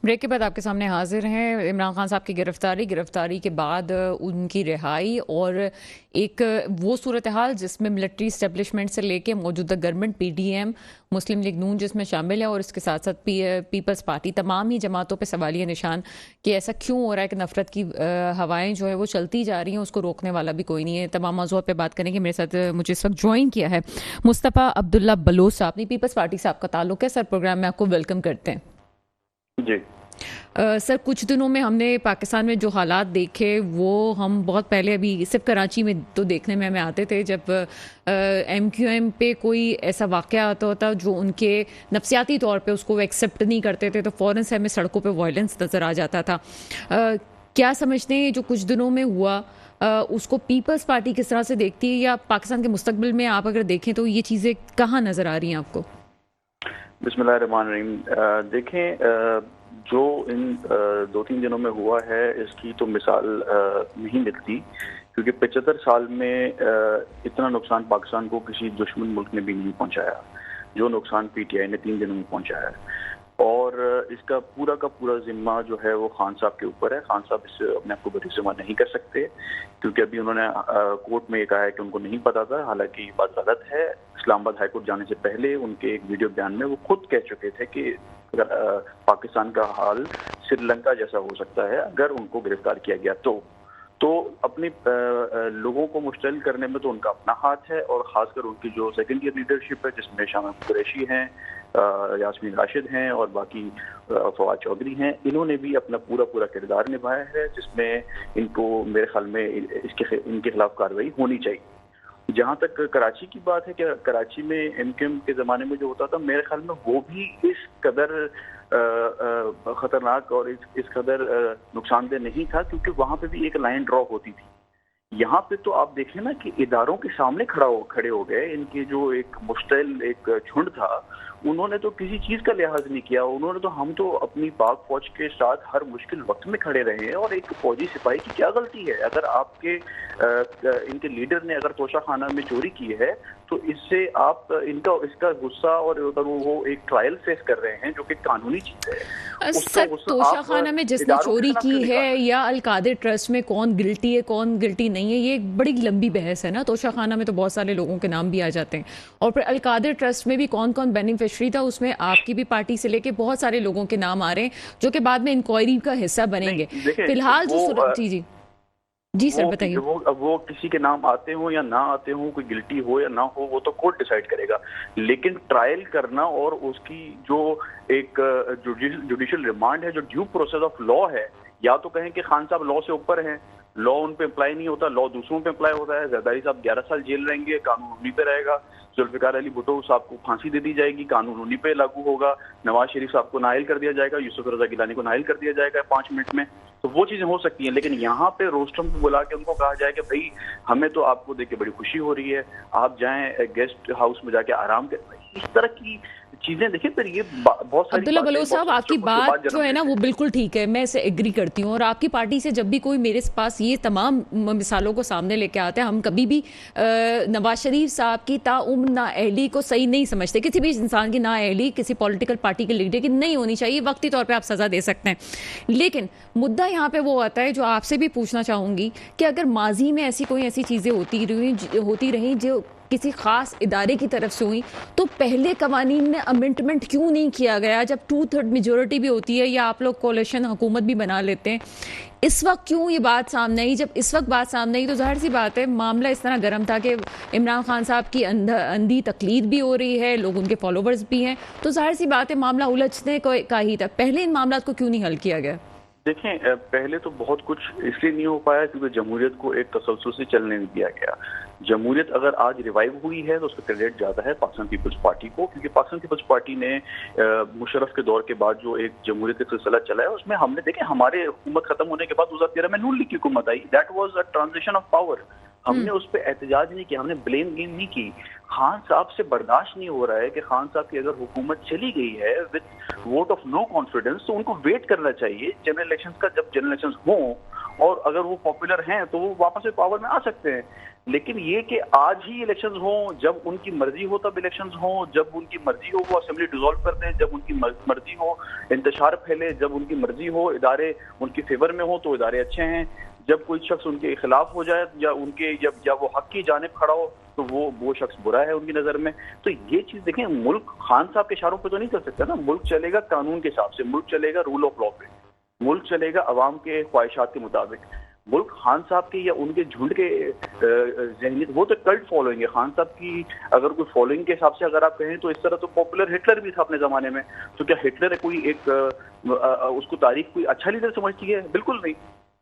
Break के बाद आपके सामने हाजिर हैं इमरान खान साहब की गिरफ्तारी के बाद उनकी रिहाई और एक वो सूरत हाल जिसमें मिलिट्री इस्टेब्लिशमेंट से लेके मौजूदा गवर्नमेंट पीडीएम मुस्लिम लीग नून जिसमें शामिल है और इसके साथ साथ पीपल्स पार्टी तमाम ही जमातों पे सवालिया निशान कि ऐसा क्यों हो रहा है कि नफरत की हवाएं जो है वो चलती जा रही हैं, उसको रोकने वाला भी कोई नहीं है। तमाम मौजूद पे बात करेंगे। मेरे साथ मुझे इस वक्त ज्वाइन किया है मुस्तफ़ा अब्दुल्ला बलोच साहब ने। पीपल्स पार्टी से आपका ताल्लुक है सर, प्रोग्राम में आपको वेलकम करते हैं। जी सर, कुछ दिनों में हमने पाकिस्तान में जो हालात देखे वो हम बहुत पहले अभी सिर्फ कराची में तो देखने में हमें आते थे जब MQM पे कोई ऐसा वाक़या आता होता जो उनके नफसियाती तौर पे उसको एक्सेप्ट नहीं करते थे तो फ़ौरन से हमें सड़कों पे वायलेंस नज़र आ जाता था। क्या समझते हैं जो कुछ दिनों में हुआ उसको पीपल्स पार्टी किस तरह से देखती है, या पाकिस्तान के मुस्तकबिल में आप अगर देखें तो ये चीज़ें कहाँ नज़र आ रही हैं आपको? बिस्मिल्लाहिर्रहमानिर्रहीम। देखें, जो इन 2-3 दिनों में हुआ है इसकी तो मिसाल नहीं मिलती, क्योंकि 75 साल में इतना नुकसान पाकिस्तान को किसी दुश्मन मुल्क ने भी नहीं पहुंचाया जो नुकसान PTI ने 3 दिनों में पहुंचाया है। और इसका पूरा का पूरा जिम्मा जो है वो खान साहब के ऊपर है। खान साहब इससे अपने आप को बरी नहीं कर सकते, क्योंकि अभी उन्होंने कोर्ट में ये कहा है कि उनको नहीं पता था। हालांकि ये बात गलत है। इस्लामाबाद हाईकोर्ट जाने से पहले उनके एक वीडियो बयान में वो खुद कह चुके थे कि पाकिस्तान का हाल श्रीलंका जैसा हो सकता है अगर उनको गिरफ्तार किया गया तो अपने लोगों को मुश्तल करने में तो उनका अपना हाथ है। और खासकर उनकी जो सेकेंड ईयर लीडरशिप है जिसमें शामिल कुरैशी हैं, यास्मीन राशिद हैं और बाकी फवाद चौधरी हैं, इन्होंने भी अपना पूरा किरदार निभाया है, जिसमें इनको मेरे ख्याल में इनके खिलाफ कार्रवाई होनी चाहिए। जहाँ तक कराची की बात है कि कराची में MQM के ज़माने में जो होता था, मेरे ख्याल में वो भी इस कदर खतरनाक और इस कदर नुकसानदेह नहीं था, क्योंकि वहाँ पे भी एक लाइन ड्रॉ होती थी। यहाँ पे तो आप देखें ना कि इदारों के सामने खड़े हो गए। इनके जो एक मुश्तल एक झुंड था, उन्होंने तो किसी चीज का लिहाज नहीं किया। उन्होंने तो हम तो अपनी पाक फौज के साथ हर मुश्किल वक्त में खड़े रहे हैं। और एक फौजी सिपाही की क्या गलती है? अगर आपके इनके लीडर ने अगर तोशा खाना में चोरी की है तो इससे आप इसका गुस्सा, और अगर वो एक ट्रायल फेस कर रहे हैं जो कि कानूनी चीज है, सर, तोशा खाना में जिसने चोरी की है या अलकादिर ट्रस्ट में कौन गिल्टी है कौन गिल्टी नहीं है, ये एक बड़ी लंबी बहस है ना। तोशा खाना में तो बहुत सारे लोगों के नाम भी आ जाते हैं, और फिर अलकादिर ट्रस्ट में भी कौन कौन बेनिफिशरी था, उसमें आपकी भी पार्टी से लेके बहुत सारे लोगों के नाम आ रहे हैं जो कि बाद में इंक्वायरी का हिस्सा बनेंगे। फिलहाल जो जी सर बताइए। वो किसी के नाम आते हो या ना आते हो, कोई गिल्टी हो या ना हो, वो तो कोर्ट डिसाइड करेगा। लेकिन ट्रायल करना और उसकी जो एक जुडिशियल रिमांड है, जो ड्यू प्रोसेस ऑफ लॉ है, या तो कहें कि खान साहब लॉ से ऊपर हैं, लॉ उन पे अप्लाई नहीं होता, लॉ दूसरों पे अप्लाई होता है। जरदारी साहब 11 साल जेल रहेंगे, कानून उन्हीं पे रहेगा। जुल्फिकार अली भुट्टो साहब को फांसी दे दी जाएगी, कानून उन्हीं पे लागू होगा। नवाज शरीफ साहब को नाइल कर दिया जाएगा, यूसुफ रजा गिलानी को नाइल कर दिया जाएगा 5 मिनट में। तो वो चीजें हो सकती हैं। लेकिन यहाँ पे रोस्टम को बुला के उनको कहा जाए कि भाई हमें तो आपको देख के बड़ी खुशी हो रही है, आप जाएं गेस्ट हाउस में जाके आराम करें, इस तरह की चीजें देखिए। फिर ये बहुत सारी अब्दुल्ला बलोच साहब, आपकी बात जो है ना वो बिल्कुल ठीक है, मैं इसे एग्री करती हूँ। और आपकी पार्टी से जब भी कोई मेरे पास ये तमाम मिसालों को सामने लेके आता है, हम कभी भी नवाज शरीफ साहब की ताउम्र नाअहली को सही नहीं समझते। किसी भी इंसान की नाअहली किसी पॉलिटिकल पार्टी के लीडर की नहीं होनी चाहिए। वक्ती तौर पर आप सजा दे सकते हैं, लेकिन मुद्दा यहाँ पे वो आता है जो आपसे भी पूछना चाहूंगी कि अगर माजी में ऐसी चीजें होती रही जो किसी खास इदारे की तरफ से हुई, तो पहले कवानीन में अमेंडमेंट क्यों नहीं किया गया? जब 2/3 मेजोरिटी भी होती है या आप लोग कोalition हुकूमत भी बना लेते हैं, इस वक्त क्यों ये बात सामने आई? जब इस वक्त बात सामने आई तो जाहिर सी बात है मामला इस तरह गर्म था कि इमरान खान साहब की अंधी तकलीद भी हो रही है, लोग उनके फॉलोवर्स भी हैं, तो जाहिर सी बात है मामला उलझने का ही था। पहले इन मामला को क्यों नहीं हल किया गया? देखें, पहले तो बहुत कुछ इसलिए नहीं हो पाया क्योंकि जमहूरियत को एक तसलसल से चलने नहीं दिया गया। जमहूरियत अगर आज रिवाइव हुई है तो उसका क्रेडिट ज्यादा है पाकिस्तान पीपल्स पार्टी को, क्योंकि पाकिस्तान पीपल्स पार्टी ने मुशर्रफ के दौर के बाद जो एक जमहूरियत का सिलसिला चला है, उसमें हमने देखे हमारे हुकूमत खत्म होने के बाद 2013 में नून लीग की हुकूमत आई। That was a transition of power. हमने उस पर एहतजाज नहीं किया, हमने ब्लेम गेम नहीं की। खान साहब से बर्दाश्त नहीं हो रहा है कि खान साहब की अगर हुकूमत चली गई है with vote of no confidence, तो उनको वेट करना चाहिए जनरल इलेक्शंस का। जब जनरल इलेक्शंस हों और अगर वो पॉपुलर हैं तो वो वापस से पावर में आ सकते हैं। लेकिन ये कि आज ही इलेक्शंस हों, जब उनकी मर्जी हो तब इलेक्शंस हों, जब उनकी मर्जी हो वो असेंबली डिसॉल्व कर दें, जब उनकी मर्जी हो इंतशार फैले, जब उनकी मर्जी हो इदारे उनके फेवर में हो तो इदारे अच्छे हैं, जब कोई शख्स उनके खिलाफ हो जाए या उनके या वो हक की जानिब खड़ा हो तो वो शख्स बुरा है उनकी नजर में। तो ये चीज देखें, मुल्क खान साहब के इशारों पे तो नहीं चल सकता ना, मुल्क चलेगा कानून के हिसाब से, मुल्क चलेगा रूल ऑफ लॉ पे, मुल्क चलेगा अवाम के ख्वाहिशात के मुताबिक। मुल्क खान साहब के या उनके झुंड के जहनीत, वो तो कल्ट फॉलोइंग है खान साहब की। अगर कोई फॉलोइंग के हिसाब से अगर आप कहें तो इस तरह तो पॉपुलर हिटलर भी था अपने जमाने में। तो क्या हिटलर कोई एक उसको तारीख कोई अच्छा लीडर समझती है? बिल्कुल नहीं।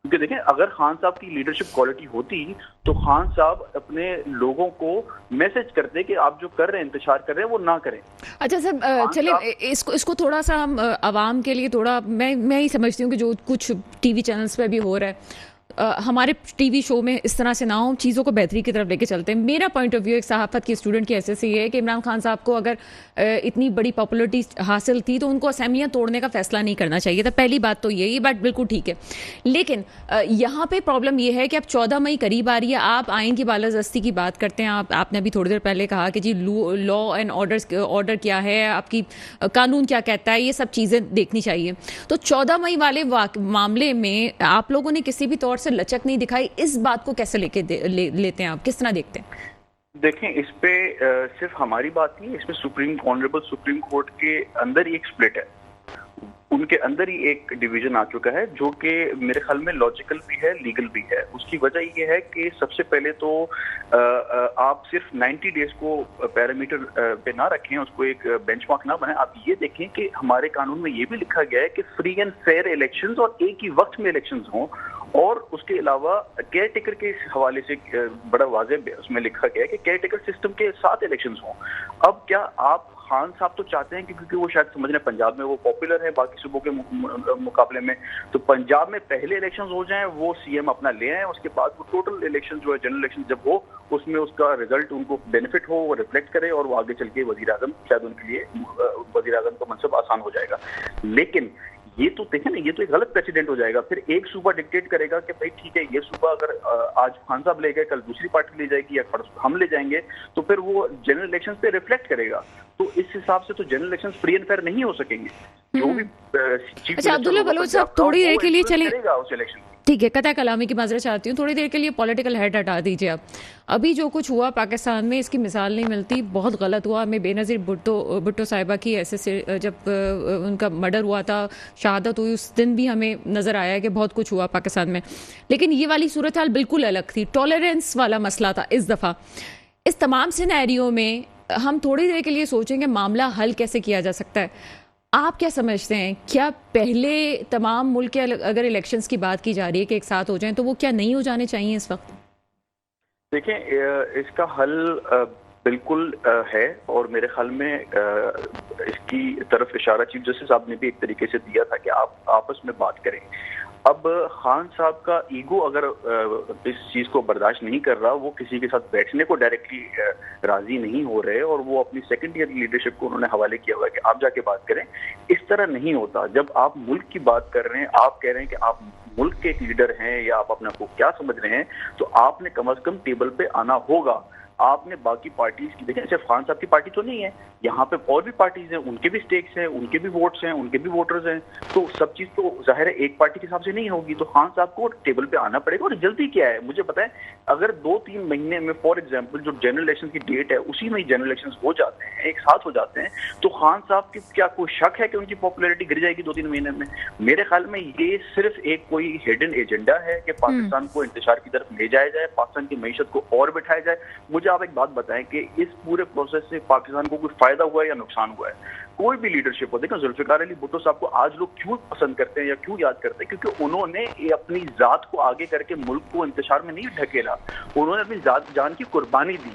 क्योंकि देखें, अगर खान साहब की लीडरशिप क्वालिटी होती तो खान साहब अपने लोगों को मैसेज करते कि आप जो कर रहे हैं, इंतजार कर रहे हैं, वो ना करें। अच्छा सर, चलिए इसको थोड़ा सा हम आवाम के लिए थोड़ा, मैं ही समझती हूँ कि जो कुछ टीवी चैनल्स पे भी हो रहा है, हमारे टीवी शो में इस तरह से ना हो, चीज़ों को बेहतरी की तरफ लेके चलते हैं। मेरा पॉइंट ऑफ व्यू एक सहाफ़त की स्टूडेंट की हैसियत से ये है कि इमरान खान साहब को अगर इतनी बड़ी पॉपुलरिटी हासिल थी तो उनको असेंबलियाँ तोड़ने का फैसला नहीं करना चाहिए था। पहली बात तो ये बात बिल्कुल ठीक है। लेकिन यहाँ पे प्रॉब्लम ये है कि अब 14 मई करीब आ रही है, आप आइन की बालादस्ती की बात करते हैं। आपने अभी थोड़ी देर पहले कहा कि जी लॉ एंड ऑर्डर क्या है, आपकी कानून क्या कहता है, ये सब चीज़ें देखनी चाहिए। तो 14 मई वाले मामले में आप लोगों ने किसी भी तौर से लचक नहीं दिखाई। इस बात को कैसे लेते हैं आप, किस तरह देखते हैं? देखें, इस पे सिर्फ हमारी बात नहीं है, इसमें ऑनरेबल सुप्रीम कोर्ट के अंदर ही एक स्प्लिट है, उनके अंदर ही एक डिवीजन आ चुका है जो कि मेरे ख्याल में लॉजिकल भी है, लीगल भी है। उसकी वजह ये है कि सबसे पहले तो आप सिर्फ 90 डेज को पैरामीटर पे ना रखें, उसको एक बेंचमार्क ना बनाएं। आप ये देखें कि हमारे कानून में ये भी लिखा गया है कि फ्री एंड फेयर इलेक्शंस और एक ही वक्त में इलेक्शंस हों, और उसके अलावा केयर टेकर के हवाले से बड़ा वाज़ेह उसमें लिखा गया है कि केयर टेकर सिस्टम के साथ इलेक्शंस हों। अब क्या आप खान साहब तो चाहते हैं कि क्योंकि वो शायद समझ रहे हैं पंजाब में वो पॉपुलर है बाकी सूबों के मुकाबले में, तो पंजाब में पहले इलेक्शंस हो जाएं, वो सीएम अपना ले आए, उसके बाद वो टोटल इलेक्शन जो है जनरल इलेक्शन जब हो उसमें उसका रिजल्ट उनको बेनिफिट हो, वो रिफ्लेक्ट करे और वो आगे चल के वजीर आजम, शायद उनके लिए वजीर आजम का मनसब आसान हो जाएगा। लेकिन ये तो देखें ना, ये तो एक गलत प्रेसिडेंट हो जाएगा। फिर एक सूबा डिक्टेट करेगा कि भाई ठीक है, ये सूबा अगर आज खान साहब ले गए, कल दूसरी पार्टी ले जाएगी या हम ले जाएंगे, तो फिर वो जनरल इलेक्शंस पे रिफ्लेक्ट करेगा। तो इस हिसाब से तो general elections free and fair नहीं हो सकेंगे। जो भी अच्छा अब्दुल्ला बलोच साहब, थोड़ी देर के लिए चलेगा उस इलेक्शन, ठीक है, कतई कलामी की माजरत चाहती हूँ, थोड़ी देर के लिए पॉलिटिकल हेड हटा दीजिए आप। अभी जो कुछ हुआ पाकिस्तान में, इसकी मिसाल नहीं मिलती, बहुत गलत हुआ। हमें बेनज़ीर भुट्टो साहिबा की ऐसे जब उनका मर्डर हुआ था, शहादत हुई, उस दिन भी हमें नज़र आया कि बहुत कुछ हुआ पाकिस्तान में। लेकिन ये वाली सूरत हाल बिल्कुल अलग थी, टॉलरेंस वाला मसला था इस दफ़ा। इस तमाम सिनेरियो में हम थोड़ी देर के लिए सोचेंगे मामला हल कैसे किया जा सकता है। आप क्या समझते हैं, क्या पहले तमाम मुल्क के अगर इलेक्शंस की बात की जा रही है कि एक साथ हो जाएं, तो वो क्या नहीं हो जाने चाहिए इस वक्त? देखें, इसका हल बिल्कुल है, और मेरे ख्याल में इसकी तरफ इशारा चीफ जस्टिस साहब ने भी एक तरीके से दिया था कि आप आपस में बात करें। अब खान साहब का ईगो अगर इस चीज को बर्दाश्त नहीं कर रहा, वो किसी के साथ बैठने को डायरेक्टली राजी नहीं हो रहे, और वो अपनी सेकंड ईयर लीडरशिप को उन्होंने हवाले किया हुआ है कि आप जाके बात करें। इस तरह नहीं होता। जब आप मुल्क की बात कर रहे हैं, आप कह रहे हैं कि आप मुल्क के एक लीडर हैं या आप अपने आप को क्या समझ रहे हैं, तो आपने कम से कम टेबल पे आना होगा। आपने बाकी पार्टीज की, देखें सिर्फ खान साहब की पार्टी तो नहीं है, यहाँ पे और भी पार्टीज हैं, उनके भी स्टेक्स हैं, उनके भी वोट्स हैं, उनके भी वोटर्स हैं। तो सब चीज तो जाहिर है एक पार्टी के हिसाब से नहीं होगी। तो खान साहब को टेबल पे आना पड़ेगा। और जल्दी क्या है मुझे बताएं, अगर 2-3 महीने में फॉर एग्जाम्पल जो जनरल इलेक्शन की डेट है उसी में जनरल इलेक्शन हो जाते हैं, एक साथ हो जाते हैं, तो खान साहब की क्या कोई शक है कि उनकी पॉपुलैरिटी गिर जाएगी 2-3 महीने में? मेरे ख्याल में ये सिर्फ एक कोई हिडन एजेंडा है कि पाकिस्तान को इंतशार की तरफ ले जाया जाए, पाकिस्तान की मईशत को और बिठाया जाए। मुझे आप एक बात बताएं कि इस पूरे प्रोसेस से पाकिस्तान को कोई फायदा हुआ है या नुकसान हुआ है? कोई भी लीडरशिप हो, देखो जुल्फिकार अली भुट्टो साहब को आज लोग क्यों पसंद करते हैं या क्यों याद करते हैं? क्योंकि उन्होंने अपनी जात को आगे करके मुल्क को इंतशार में नहीं ढकेला, उन्होंने अपनी जान की कुर्बानी दी।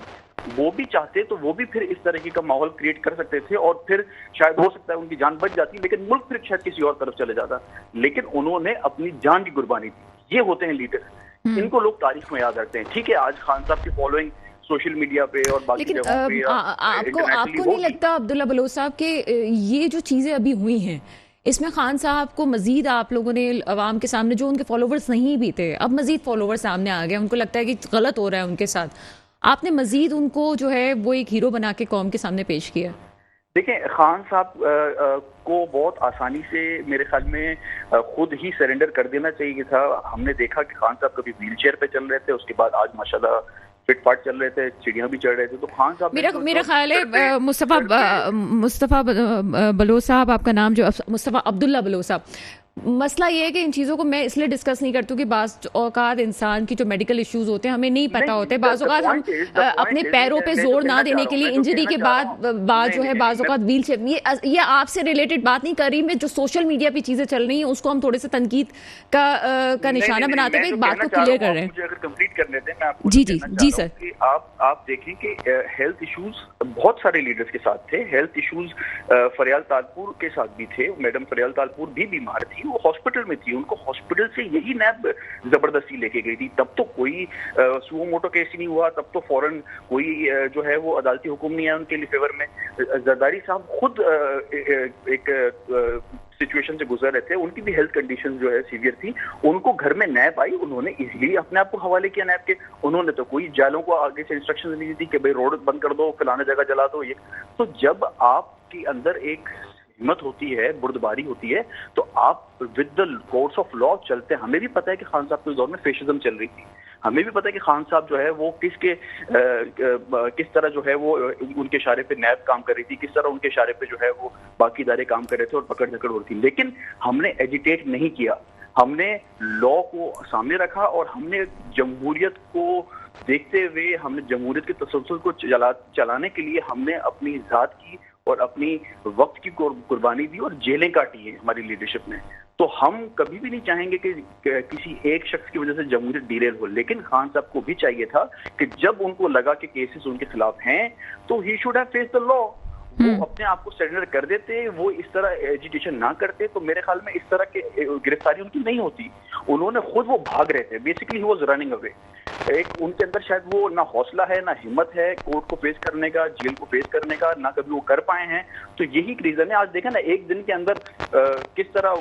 वो भी चाहते तो वो भी फिर इस तरीके का माहौल क्रिएट कर सकते थे, और फिर शायद हो सकता है उनकी जान बच जाती, लेकिन मुल्क फिर शायद किसी और तरफ चले जाता। लेकिन उन्होंने अपनी जान की कुर्बानी दी। ये होते हैं लीडर, इनको लोग तारीख में याद रखते हैं। ठीक है, आज खान साहब की फॉलोइंग सोशल मीडिया पे और बाकी लेकिन जगहों पे आपको नहीं लगता अब्दुल्ला बलोच साहब के ये जो चीज़ें अभी हुई हैं, इसमें खान साहब को मजीद आप लोगों ने अवाम के सामने, जो उनके फॉलोवर्स नहीं भी थे, अब मजीद फॉलोवर सामने आ गए, उनको लगता है कि गलत हो रहा है उनके साथ, आपने मजीद उनको जो है वो एक हीरो बना के कौम के सामने पेश किया। देखिए, खान साहब को बहुत आसानी से मेरे ख्याल में खुद ही सरेंडर कर देना चाहिए था। हमने देखा कि खान साहब कभी व्हील चेयर पे चल रहे थे, उसके बाद आज माशाल्लाह फिट फाट चल रहे थे, चिड़ियां भी चढ़ रहे थे। तो खान साहब मेरा ख्याल है मुस्तफ़ा बलोच साहब, आपका नाम जो मुस्तफ़ा अब्दुल्ला बलोच साहब, मसला ये है कि इन चीज़ों को मैं इसलिए डिस्कस नहीं करती हूँ कि बाज़ औक़ात इंसान की जो मेडिकल इश्यूज होते हैं हमें नहीं पता होते, बाज़ औक़ात हम अपने पैरों पे जोर ना देने के लिए इंजरी के बाद जो है बाज़ औक़ात व्हील चेयर, ये आपसे रिलेटेड बात नहीं कर रही मैं, जो सोशल मीडिया पे चीज़ें चल रही हैं उसको हम थोड़े से तनकीद का निशाना बनाते हुए एक बात को क्लियर कर रहे हैं। मुझे अगर कंप्लीट करने दें, मैं आपको जी सर, कि आप देखें कि हेल्थ इश्यूज बहुत सारे लीडर्स के साथ थे। हेल्थ इश्यूज फरियाल तालपुर के साथ भी थे। मैडम फरियाल तालपुर भी बीमार थी, वो हॉस्पिटल में थी, उनको हॉस्पिटल से यही नैब जबरदस्ती लेके गई थी। तब तो कोई सुओ मोटो केस ही नहीं हुआ, तब तो फौरन कोई जो है वो अदालती हुक्म नहीं आया उनके लिए फेवर में। जरदारी साहब खुद एक सिचुएशन से गुजर रहे थे, उनकी भी हेल्थ कंडीशन जो है सीवियर थी, उनको घर में नैब आई, उन्होंने इजीली अपने आप को हवाले किया नैब के। उन्होंने तो कोई जालों को आगे से इंस्ट्रक्शन नहीं दी कि भाई रोड बंद कर दो, फलाने जगह जला दो। ये तो जब आपके अंदर एक हिम्मत होती है, बुर्दबारी होती है, तो आप with the course of law चलते हैं। हमें भी पता है कि खान साहब के दौर में फेशिज्म चल रही थी, हमें भी पता है कि खान साहब जो है वो किस तरह जो है वो उनके इशारे पे नैब काम कर रही थी, किस तरह उनके इशारे पे जो है वो बाकी इदारे काम कर रहे थे और पकड़ झकड़ हो रही थी। लेकिन हमने एजिटेट नहीं किया, हमने लॉ को सामने रखा और हमने जमहूरियत को देखते हुए, हमने जमहूरियत के तसल्सल को चलाने के लिए हमने अपनी ज़ात की और अपनी वक्त की कुर्बानी दी और जेलें काटी हैं हमारी लीडरशिप ने। तो हम कभी भी नहीं चाहेंगे कि किसी एक शख्स की वजह से जमहूरियत डिरेल हो, लेकिन खान साहब को भी चाहिए था कि जब उनको लगा कि केसेस उनके खिलाफ हैं तो he should have face the law. वो अपने आप को सरेंडर कर देते, वो इस तरह एजिटेशन ना करते, तो मेरे ख्याल में इस तरह के गिरफ्तारी उनकी नहीं होती। उन्होंने खुद वो भाग रहे थे, basically he was running away. एक उनके अंदर शायद वो ना हौसला है, ना हिम्मत है कोर्ट को फेस करने का, जेल को फेस करने का, ना कभी वो कर पाए हैं। तो यही रीजन है। आज देखें ना, एक दिन के अंदर किस तरह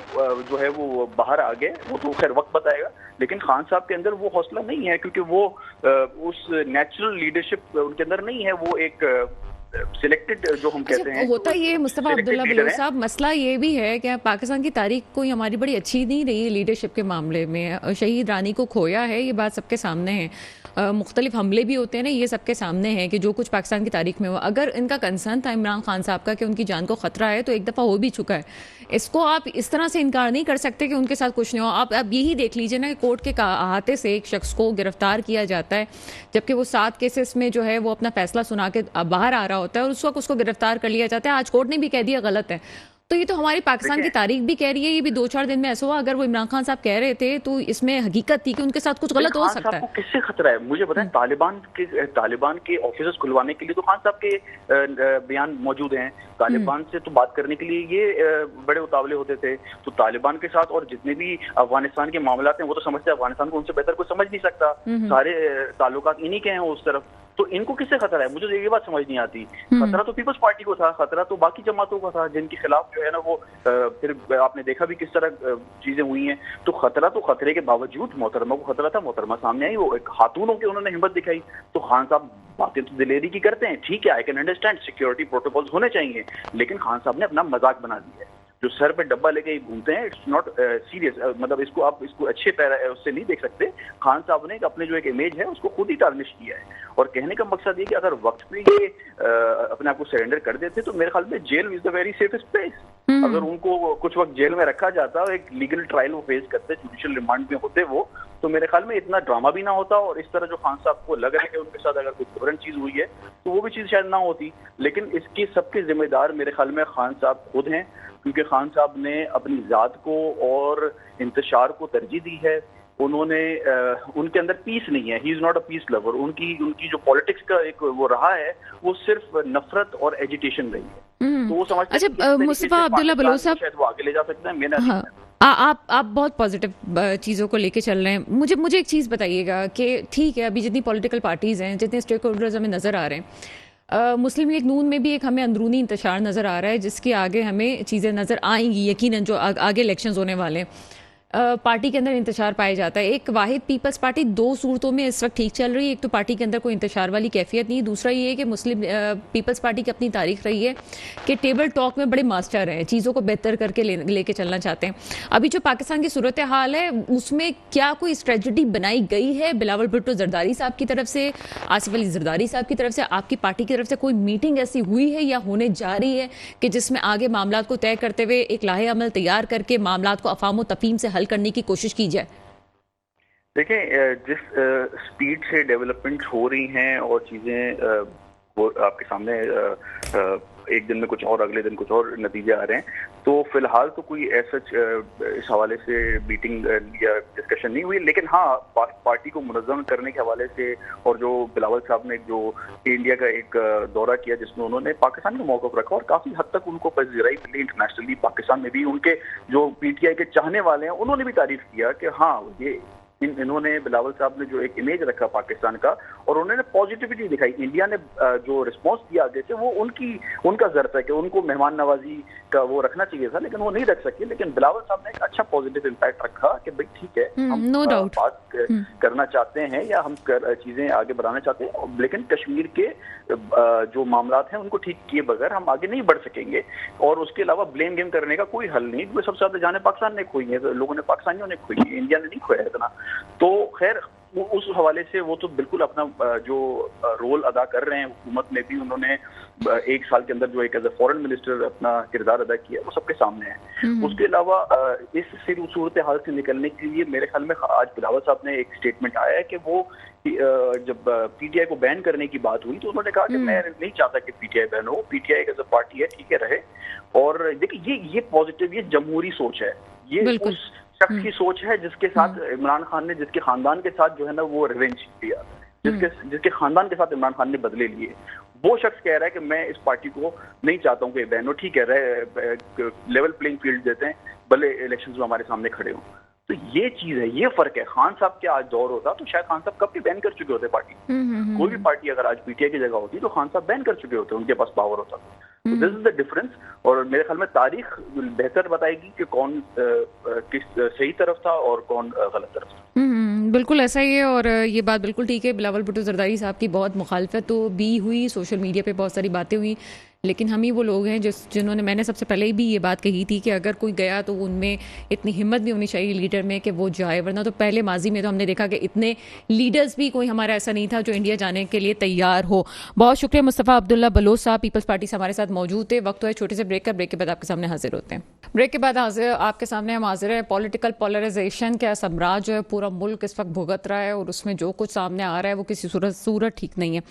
जो है वो बाहर आ गए, वो तो खैर वक्त बताएगा। लेकिन खान साहब के अंदर वो हौसला नहीं है, क्योंकि वो उस नेचुरल लीडरशिप उनके अंदर नहीं है, वो एक सिलेक्टेड जो हम कहते हैं होता ये मुस्तफ़ा अब्दुल्ला बलोच साहब, मसला ये भी है कि पाकिस्तान की तारीख कोई हमारी बड़ी अच्छी नहीं रही लीडरशिप के मामले में। शहीद रानी को खोया है, ये बात सबके सामने है। मुख्तलिफ हमले भी होते हैं ना, ये सबके सामने है कि जो कुछ पाकिस्तान की तारीख में हुआ। अगर इनका कंसर्न था इमरान खान साहब का कि उनकी जान को खतरा है, तो एक दफ़ा हो भी चुका है। इसको आप इस तरह से इनकार नहीं कर सकते कि उनके साथ कुछ नहीं हो। आप यही देख लीजिए ना कि कोर्ट के अहाते से एक शख्स को गिरफ्तार किया जाता है, जबकि वो 7 केसेस में जो है वो अपना फैसला सुना के बाहर आ रहा होता है और उस वक्त उसको गिरफ्तार कर लिया जाता है। आज कोर्ट ने भी कह दिया गलत है। तो ये तो हमारी पाकिस्तान की तारीख भी कह रही है, ये भी 2-4 दिन में ऐसा हुआ। अगर वो इमरान खान साहब कह रहे थे तो इसमें हकीकत थी कि उनके साथ कुछ गलत हो सकता है। किससे खतरा है मुझे बताएं? तालिबान के ऑफिस खुलवाने के लिए तो खान साहब के बयान मौजूद हैं। तालिबान से तो बात करने के लिए ये बड़े उतावले होते थे। तो तालिबान के साथ और जितने भी अफगानिस्तान के मामलात हैं, वो तो समझते हैं अफगानिस्तान को उनसे बेहतर कोई समझ नहीं सकता। सारे ताल्लुकात इन्हीं के हैं उस तरफ। तो इनको किससे खतरा है? मुझे ये बात समझ नहीं आती। खतरा तो पीपल्स पार्टी को था, खतरा तो बाकी जमातों का था, जिनके खिलाफ जो है ना वो फिर आपने देखा भी किस तरह चीजें हुई हैं। तो खतरा तो खतरे के बावजूद मोहतरमा को खतरा था। मोहतरमा सामने आई, वो एक खातून होकर उन्होंने हिम्मत दिखाई। तो खान साहब बातें तो दिलेरी की करते हैं, ठीक है, I can understand, security protocols होने चाहिए, लेकिन खान साहब ने अपना मजाक बना दिया है। जो सर पे डब्बा लेके घूमते हैं, इट्स नॉट सीरियस। मतलब इसको अच्छे पैरा उससे नहीं देख सकते। खान साहब ने अपने जो एक इमेज है उसको खुद ही टार्निश किया है। और कहने का मकसद ये कि अगर वक्त पे ये अपने आप को सरेंडर कर देते तो मेरे ख्याल में jail is the very safest place. अगर उनको कुछ वक्त जेल में रखा जाता, एक लीगल ट्रायल वो फेस करते, जुडिशियल रिमांड में होते वो, तो मेरे ख्याल में इतना ड्रामा भी ना होता। और इस तरह जो खान साहब को लग रहा है कि उनके साथ अगर कुछ डिफरेंट चीज हुई है तो वो भी चीज शायद ना होती। लेकिन इसकी सबके जिम्मेदार मेरे ख्याल में खान साहब खुद हैं, क्योंकि खान साहब ने अपनी जात को और इंतशार को तरजीह दी है। उन्होंने उनके अंदर पीस नहीं है, he is not a piece lover. उनकी जो पॉलिटिक्स का एक वो रहा है, वो सिर्फ नफरत और एजिटेशन रही है। तो वो समझते हैं अच्छा मुस्तफ़ा अब्दुल्ला बलोच साहब, शायद वो आगे ले जा सकते हैं। मेरा हाँ, आप बहुत पॉजिटिव चीज़ों को लेके चल रहे हैं। मुझे एक चीज़ बताइएगा कि ठीक है, अभी जितनी पॉलिटिकल पार्टीज़ हैं, जितने स्टेक होल्डर्स हमें नज़र आ रहे हैं, मुस्लिम लीग नून में भी एक हमें अंदरूनी इंतशार नज़र आ रहा है, जिसके आगे हमें चीज़ें नज़र आएंगी यकीनन, जो आगे इलेक्शंस होने वाले हैं। पार्टी के अंदर इंतशार पाया जाता है। एक वाहिद पीपल्स पार्टी दो सूरतों में इस वक्त ठीक चल रही है। एक तो पार्टी के अंदर कोई इंतशार वाली कैफियत नहीं, दूसरा ये है कि मुस्लिम पीपल्स पार्टी की अपनी तारीख रही है कि टेबल टॉक में बड़े मास्टर हैं, चीज़ों को बेहतर करके लेके चलना चाहते हैं। अभी जो पाकिस्तान की सूरत हाल है उसमें क्या कोई स्ट्रेटजी बनाई गई है बिलावल भुट्टो जरदारी साहब की तरफ से, आसिफ अली जरदारी साहब की तरफ से, आपकी पार्टी की तरफ से कोई मीटिंग ऐसी हुई है या होने जा रही है कि जिसमें आगे मामला को तय करते हुए एक लाहे अमल तैयार करके मामला को अफाम तफहीम से हल करने की कोशिश की जाए? देखें, जिस स्पीड से डेवलपमेंट हो रही हैं और चीज़ें वो आपके सामने एक दिन में कुछ और, अगले दिन कुछ और नतीजे आ रहे हैं, तो फिलहाल तो कोई ऐसा इस हवाले से मीटिंग या डिस्कशन नहीं हुई। लेकिन हाँ, पार्टी को मुनज़्ज़म करने के हवाले से, और जो बिलावल साहब ने जो इंडिया का एक दौरा किया जिसमें उन्होंने पाकिस्तान का मौक़िफ़ रखा और काफ़ी हद तक उनको पज़ीराई मिली इंटरनेशनली, पाकिस्तान में भी उनके जो PTI के चाहने वाले हैं उन्होंने भी तारीफ़ किया कि हाँ, ये इन्होंने बिलावल साहब ने जो एक इमेज रखा पाकिस्तान का और उन्होंने पॉजिटिविटी दिखाई। इंडिया ने जो रिस्पांस दिया आगे से वो उनका ज़र्फ है कि उनको मेहमान नवाजी का वो रखना चाहिए था, लेकिन वो नहीं रख सके। लेकिन बिलावल साहब ने एक अच्छा पॉजिटिव इम्पैक्ट रखा कि भाई ठीक है, हम बात करना चाहते हैं या हम चीजें आगे बढ़ाना चाहते हैं, लेकिन कश्मीर के जो मामलात हैं उनको ठीक किए बगैर हम आगे नहीं बढ़ सकेंगे। और उसके अलावा ब्लेम गेम करने का कोई हल नहीं, सबसे ज्यादा जाने पाकिस्तान ने खोई है, लोगों ने, पाकिस्तानियों ने खोई है, इंडिया ने नहीं खोया इतना। तो खैर उस हवाले से वो तो बिल्कुल अपना जो रोल अदा कर रहे हैं, हुकूमत में भी उन्होंने एक साल के अंदर जो एक एज ए फॉरेन मिनिस्टर अपना किरदार अदा किया, वो सबके सामने है। उसके अलावा इस सूरत हाल से निकलने के लिए मेरे ख्याल में आज बिलावल साहब ने एक स्टेटमेंट आया है कि वो जब PTI को बैन करने की बात हुई तो उन्होंने कहा कि मैं नहीं चाहता कि PTI बैन हो, PTI एज ए पार्टी है, ठीक है रहे। और देखिए ये पॉजिटिव, ये जमहूरी सोच है, ये उस शख्स की सोच है जिसके साथ इमरान खान ने, जिसके खानदान के साथ जो है ना वो रिवेंज लिया, जिसके खानदान के साथ इमरान खान ने बदले लिए। वो शख्स कह रहा है कि मैं इस पार्टी को नहीं चाहता हूँ कि बैन हो, ठीक है रहे, लेवल प्लेइंग फील्ड देते हैं, भले इलेक्शंस में हमारे सामने खड़े हों। तो ये चीज है, ये फर्क है। खान साहब के आज दौर होता तो शायद खान साहब कब भी बैन कर चुके होते पार्टी। कोई भी पार्टी अगर आज PTI की जगह होती तो खान साहब बैन कर चुके होते, उनके पास पावर होता। This is the difference. और मेरे ख्याल में तारीख बेहतर बताएगी कि कौन किस सही तरफ था और कौन गलत तरफ था। बिल्कुल ऐसा ही है। और ये बात बिल्कुल ठीक है, बिलावल भुट्टो जरदारी साहब की बहुत मुखालफत तो भी हुई, सोशल मीडिया पे बहुत सारी बातें हुई, लेकिन हम ही वो लोग हैं जिन्होंने, मैंने सबसे पहले भी ये बात कही थी कि अगर कोई गया तो उनमें इतनी हिम्मत भी होनी चाहिए लीडर में कि वो जाए, वरना तो पहले माजी में तो हमने देखा कि इतने लीडर्स भी कोई हमारा ऐसा नहीं था जो इंडिया जाने के लिए तैयार हो। बहुत शुक्रिया मुस्तफ़ा अब्दुल्ला बलोच साहब पीपल्स पार्टी से हमारे साथ मौजूद थे। वक्त है छोटे से ब्रेक का, ब्रेक के बाद आपके सामने हाजिर होते हैं। ब्रेक के बाद आपके सामने हम हाजिर है। पॉलिटिकल पोलराइजेशन का साम्राज्य पूरा मुल्क इस वक्त भुगत रहा है और उसमें जो कुछ सामने आ रहा है वो किसी सूरत ठीक नहीं है।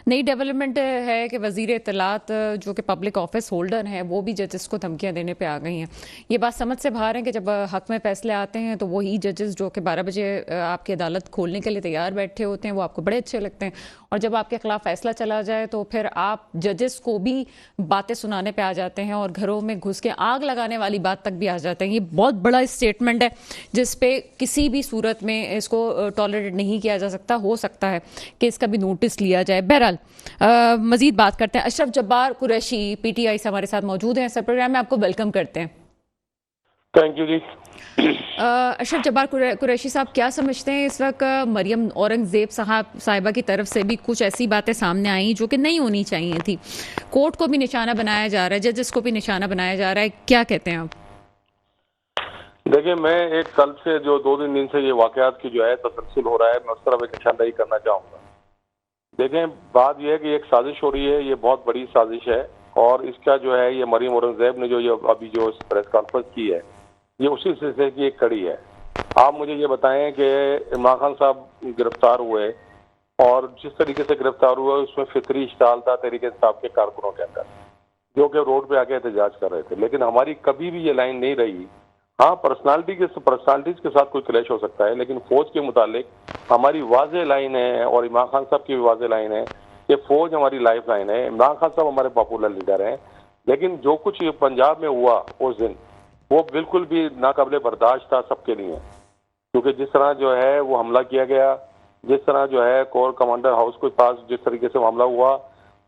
नई डेवलपमेंट है कि वजीर इत्तलात जो कि पब्लिक ऑफिस होल्डर हैं वो भी जजेस को धमकियां देने पे आ गई हैं। ये बात समझ से बाहर है कि जब हक में फैसले आते हैं तो वही जजेस जो कि 12 बजे आपकी अदालत खोलने के लिए तैयार बैठे होते हैं वो आपको बड़े अच्छे लगते हैं, और जब आपके खिलाफ फैसला चला जाए तो फिर आप जजेस को भी बातें सुनाने पे आ जाते हैं और घरों में घुस के आग लगाने वाली बात तक भी आ जाते हैं। ये बहुत बड़ा स्टेटमेंट है जिस पे किसी भी सूरत में इसको टॉलरेट नहीं किया जा सकता। हो सकता है कि इसका भी नोटिस लिया जाए। बहरहाल मजीद बात करते हैं। अशरफ जब्बार कुरैशी PTI से हमारे साथ मौजूद हैं। सर, प्रोग्राम में आपको वेलकम करते हैं। थैंक यू जी। अशरफ जब्बार कुरैशी साहब, क्या समझते हैं इस वक्त मरियम औरंगजेब साहिबा की तरफ से भी कुछ ऐसी बातें सामने आई जो कि नहीं होनी चाहिए थी, कोर्ट को भी निशाना बनाया जा रहा है, जजेस को भी निशाना बनाया जा रहा है, क्या कहते हैं आप? देखिए, मैं एक कल से जो 2-3 दिन से ये वाकयात की जो है तसलसल हो रहा है, मैं उस तरफ एक निशानदेही करना चाहूँगा। देखें, बात यह है कि एक साजिश हो रही है, ये बहुत बड़ी साजिश है, और इसका जो है ये मरियम औरंगजेब ने जो ये अभी जो प्रेस कॉन्फ्रेंस की है ये उसी सिलसिले की एक कड़ी है। आप मुझे ये बताएं कि इमरान खान साहब गिरफ्तार हुए और जिस तरीके से गिरफ्तार हुआ उसमें फितरी इश्ताल था तहरीक इंसाफ के कारकुनों के अंदर जो कि रोड पे आके एहतजाज कर रहे थे, लेकिन हमारी कभी भी ये लाइन नहीं रही। हाँ, पर्सनालिटीज के साथ कोई क्लैश हो सकता है, लेकिन फौज के मुतालिक हमारी वाज़ेह लाइन है और इमरान खान साहब की भी वाज़ेह लाइन है कि फौज हमारी लाइफ लाइन है। इमरान खान साहब हमारे पॉपुलर लीडर हैं, लेकिन जो कुछ पंजाब में हुआ उस दिन वो बिल्कुल भी नाकाबिले बर्दाश्त था सबके लिए, क्योंकि जिस तरह जो है वो हमला किया गया, जिस तरह जो है कोर कमांडर हाउस के पास जिस तरीके से मामला हुआ,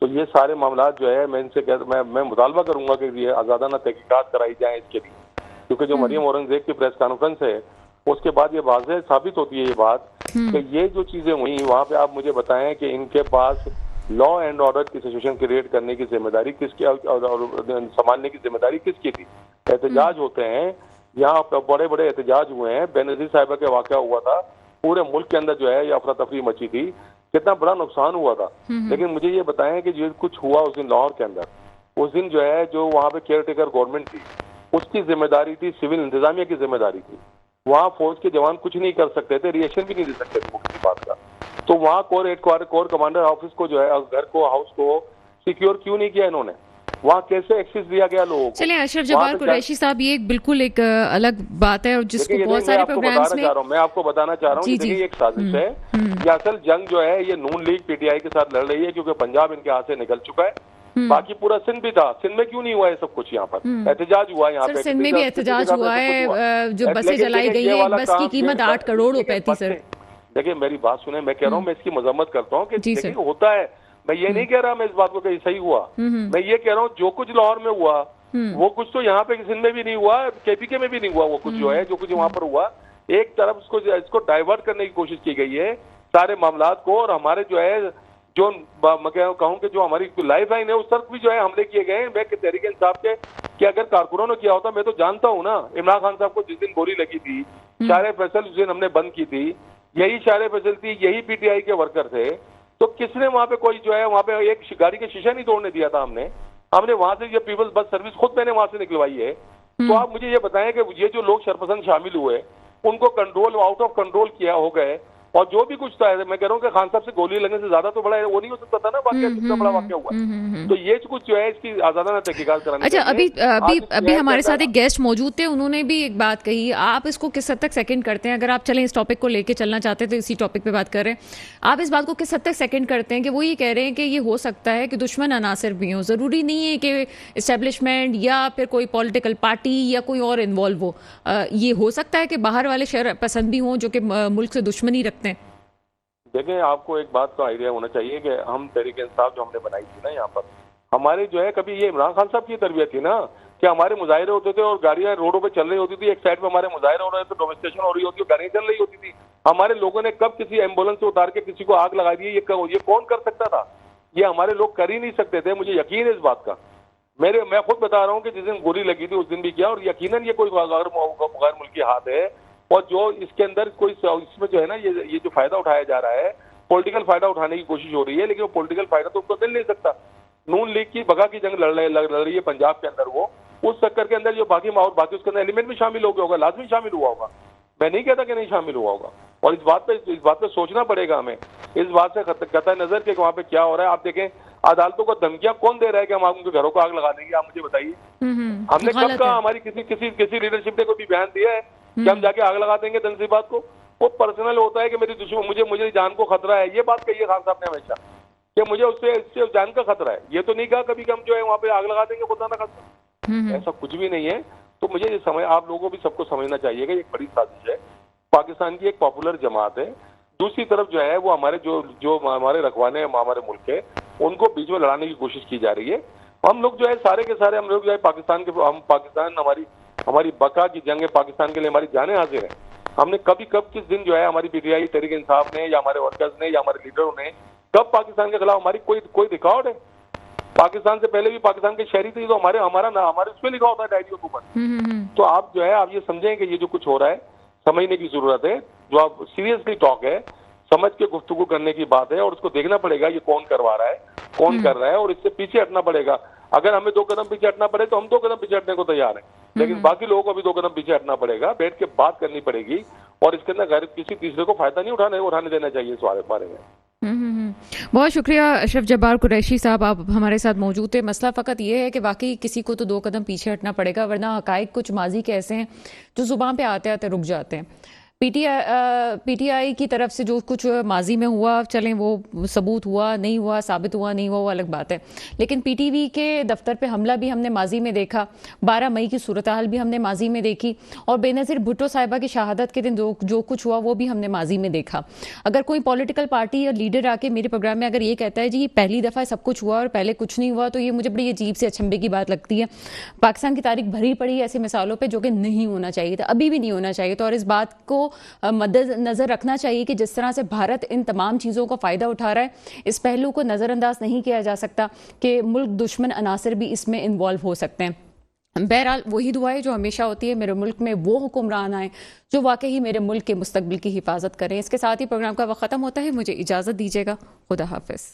तो ये सारे मामला जो है मैं इनसे मैं मुतालबा करूंगा कि ये आज़ादाना तहकीकात कराई जाए इसके लिए, क्योंकि जो मरियम औरंगजेब की प्रेस कॉन्फ्रेंस है उसके बाद ये वाज़ेह साबित होती है ये बात कि ये जो चीजें हुई वहाँ पे आप मुझे बताएं कि इनके पास लॉ एंड ऑर्डर की सिचुएशन क्रिएट करने की जिम्मेदारी किसकी और संभालने की जिम्मेदारी किसकी थी। एहतजाज होते हैं, यहाँ पे बड़े बड़े एहतजाज हुए हैं, बेनजीर साहिबा का वाक़या हुआ था, पूरे मुल्क के अंदर जो है ये अफरा तफरी मची थी, कितना बड़ा नुकसान हुआ था। लेकिन मुझे ये बताएं कि जो कुछ हुआ उस दिन लाहौर के अंदर, उस दिन जो है जो वहाँ पे केयर टेकर गवर्नमेंट थी उसकी जिम्मेदारी थी, सिविल इंतजामिया की जिम्मेदारी थी। वहाँ फौज के जवान कुछ नहीं कर सकते थे, रिएक्शन भी नहीं दे सकते थे किसी बात का। तो वहाँ कोर कमांडर ऑफिस को जो है घर को हाउस को सिक्योर क्यों नहीं किया इन्होंने? वहाँ कैसे एक्सेस दिया गया लोगों को? चलिए अशरफ जब्बार कुरैशी साहब, ये बिल्कुल एक अलग बात है और जिसको बहुत सारे प्रोग्राम्स में मैं आपको बताना चाह रहा हूँ कि ये एक साजिश है। ये असल जंग जो है ये नून लीग पीटीआई के साथ लड़ रही है, क्योंकि पंजाब इनके हाथ से निकल चुका है। बाकी पूरा सिंध भी था, सिंध में क्यों नहीं हुआ है सब कुछ? यहाँ पर एहतजाज हुआ है, यहाँ पे सिंध में भी एहतजाज हुआ है, जो बसें जलाई गई है, बस की कीमत 8 करोड़ रुपए थी। सर देखिए मेरी बात सुने, मैं कह रहा हूँ मैं इसकी मजम्मत करता हूँ कि होता है, मैं ये नहीं कह रहा मैं इस बात को कहीं सही हुआ, मैं ये कह रहा हूँ जो कुछ लाहौर में हुआ वो कुछ तो यहाँ पे सिंध में भी नहीं हुआ, केपीके में भी नहीं हुआ। वो कुछ जो है जो कुछ वहाँ पर हुआ, एक तरफ इसको डाइवर्ट करने की कोशिश की गई है सारे मामलात को, और हमारे जो है जो मैं कहूँ कि जो हमारी लाइफ लाइन है उस तरफ भी जो है हमले किए गए हैं। मैं तहरीक इंसाफ के कि अगर कारकुनों ने किया होता, मैं तो जानता हूँ ना, इमरान खान साहब को जिस दिन गोली लगी थी, शारे फैसल उस दिन हमने बंद की थी, यही शारे फैसल थी, यही पीटीआई के वर्कर थे। तो किसने वहाँ पे कोई जो है वहाँ पे एक गाड़ी के शीशा नहीं तोड़ने दिया था? हमने वहाँ से ये पीपल्स बस सर्विस खुद मैंने वहाँ से निकलवाई है। तो आप मुझे ये बताएं कि ये जो लोग शरपसंद शामिल हुए उनको कंट्रोल आउट ऑफ कंट्रोल किया हो गए, और जो भी कुछ था, मैं कह रहा हूँ कि खान साहब से गोली लगने से ज्यादा तो बड़ा वो नहीं हो सकता था ना वाकया, कितना बड़ा वाकया हुआ। तो ये कुछ जो है इसकी आजादाना तहकीकात करानी। अच्छा, अभी हमारे साथ एक गेस्ट मौजूद थे, उन्होंने भी एक बात कही, आप इसको किस हद तक सेकंड करते हैं? अगर आप चलें इस टॉपिक को लेके चलना चाहते हैं तो इसी टॉपिक पे बात कर रहे हैं, आप इस बात को किस हद तक सेकंड करते हैं कि वो ये कह रहे हैं कि ये हो सकता है कि दुश्मन अनासिर भी हो, जरूरी नहीं है कि इस्टेब्लिशमेंट या फिर कोई पॉलिटिकल पार्टी या कोई और इन्वॉल्व हो, ये हो सकता है कि बाहर वाले शहर पसंद भी हों जो कि मुल्क से दुश्मनी रखते हैं? देखें, आपको एक बात का आइडिया होना चाहिए कि हम तहरीक इंसाफ जो हमने बनाई थी ना, यहाँ पर हमारे जो है कभी ये इमरान खान साहब की तरबियत थी ना कि हमारे मुजाहिरे होते थे और गाड़ियां रोडों पे चल रही होती थी, एक साइड पे हमारे मुजाहिरे हो रहे थे, डेमोन्स्ट्रेशन हो रही होती, गाड़ियां चल रही होती थी। हमारे लोगों ने कब किसी एम्बुलेंस से उतार के किसी को आग लगा दी? ये कौन कर सकता था? ये हमारे लोग कर ही नहीं सकते थे, मुझे यकीन है इस बात का। मैं खुद बता रहा हूँ कि जिस दिन गोली लगी थी उस दिन भी किया, और यकीनन ये कोई गैर मुल्की हाथ है, और जो इसके अंदर कोई इसमें जो है ना ये जो फायदा उठाया जा रहा है, पॉलिटिकल फायदा उठाने की कोशिश हो रही है, लेकिन वो पॉलिटिकल फायदा तो उसको मिल नहीं सकता। नून लीग की बगा की जंग लड़ रही है पंजाब के अंदर, वो उस चक्कर के अंदर जो बाकी बाकी उसके अंदर एलिमेंट भी शामिल हो गया होगा, लाजमी शामिल हुआ होगा, मैं नहीं कहता कि नहीं शामिल हुआ होगा। और इस बात पे सोचना पड़ेगा हमें, इस बात से कतई नजर के वहाँ पे क्या हो रहा है। आप देखें, अदालतों को धमकियां कौन दे रहा है कि हम उनके घरों को आग लगा देंगे? आप मुझे बताइए, हमने कब कहा? हमारी किसी लीडरशिप ने कोई बयान दिया है कि हम जाके आग लगा देंगे तंजीबात को? वो पर्सनल होता है कि मेरी दुश्मन मुझे जान को खतरा है, ये बात कही है खान साहब ने हमेशा कि मुझे उससे जान का खतरा है। ये तो नहीं कहा कभी कि हम जो है वहाँ पे आग लगा देंगे, खुदा ना खतरा, ऐसा कुछ भी नहीं है। तो मुझे ये आप लोगों को भी सबको समझना चाहिए कि एक बड़ी साजिश है, पाकिस्तान की एक पॉपुलर जमात है, दूसरी तरफ जो है वो हमारे जो हमारे रखवाने हमारे मुल्क के, उनको बीच में लड़ाने की कोशिश की जा रही है। हम लोग जो है सारे के सारे हम लोग जो है पाकिस्तान हमारी बका की जंग है, पाकिस्तान के लिए हमारी जानें हाजिर है। हमने कब किस दिन जो है हमारी पीटीआई तहरीक इंसाफ ने या हमारे वर्कर्स ने या हमारे लीडरों ने कब पाकिस्तान के खिलाफ हमारी कोई रिकॉर्ड है? पाकिस्तान से पहले भी पाकिस्तान के शहरी थे, तो हमारे उसमें लिखा होता है डायरियों के ऊपर। तो आप जो है आप ये समझें कि ये जो कुछ हो रहा है समझने की जरूरत है, जो आप सीरियसली टॉक है, समझ के गुफ्तगू करने की बात है, और उसको देखना पड़ेगा ये कौन करवा रहा है, कौन कर रहा है, और इससे पीछे हटना पड़ेगा। अगर हमें 2 कदम पीछे हटना पड़े तो हम 2 कदम पीछे हटने को तैयार हैं, लेकिन बाकी लोगों को भी 2 कदम पीछे हटना पड़ेगा, बैठ के बात करनी पड़ेगी, और इसके अंदर किसी तीसरे को फायदा नहीं उठाने देना चाहिए इस बारे में। बहुत शुक्रिया अशरफ जब्बार कुरैशी साहब, आप हमारे साथ मौजूद थे। मसला फ़कत ये है कि वाकई किसी को तो 2 कदम पीछे हटना पड़ेगा, वरना हकाइक कुछ माजी के ऐसे हैं जो जुबान पे आते आते रुक जाते हैं। पीटीआई की तरफ से जो कुछ माजी में हुआ, चलें वो सबूत हुआ नहीं हुआ, साबित हुआ नहीं हुआ, वो अलग बात है। लेकिन पीटीवी के दफ्तर पे हमला भी हमने माजी में देखा, 12 मई की सूरत हाल भी हमने माजी में देखी, और बेनज़ीर भुट्टो साहिबा की शहादत के दिन जो कुछ हुआ वो भी हमने माजी में देखा। अगर कोई पॉलिटिकल पार्टी या लीडर आके मेरे प्रोग्राम में अगर ये कहता है जी ये पहली दफ़ा सब कुछ हुआ और पहले कुछ नहीं हुआ, तो ये मुझे बड़ी अजीब से अचंभे की बात लगती है। पाकिस्तान की तारीख भरी पड़ी है ऐसे मिसालों पर जो कि नहीं होना चाहिए था, अभी भी नहीं होना चाहिए था। और इस बात को मद्देनजर रखना चाहिए कि जिस तरह से भारत इन तमाम चीज़ों का फ़ायदा उठा रहा है, इस पहलू को नज़रअंदाज नहीं किया जा सकता कि मुल्क दुश्मन अनासर भी इसमें इन्वॉल्व हो सकते हैं। बहरहाल वही दुआएं जो हमेशा होती है, मेरे मुल्क में वो हुक्मरान आए जो वाकई मेरे मुल्क के मुस्तकबिल की हिफाजत करें। इसके साथ ही प्रोग्राम का वक्त ख़त्म होता है, मुझे इजाज़त दीजिएगा। खुदा हाफिज़।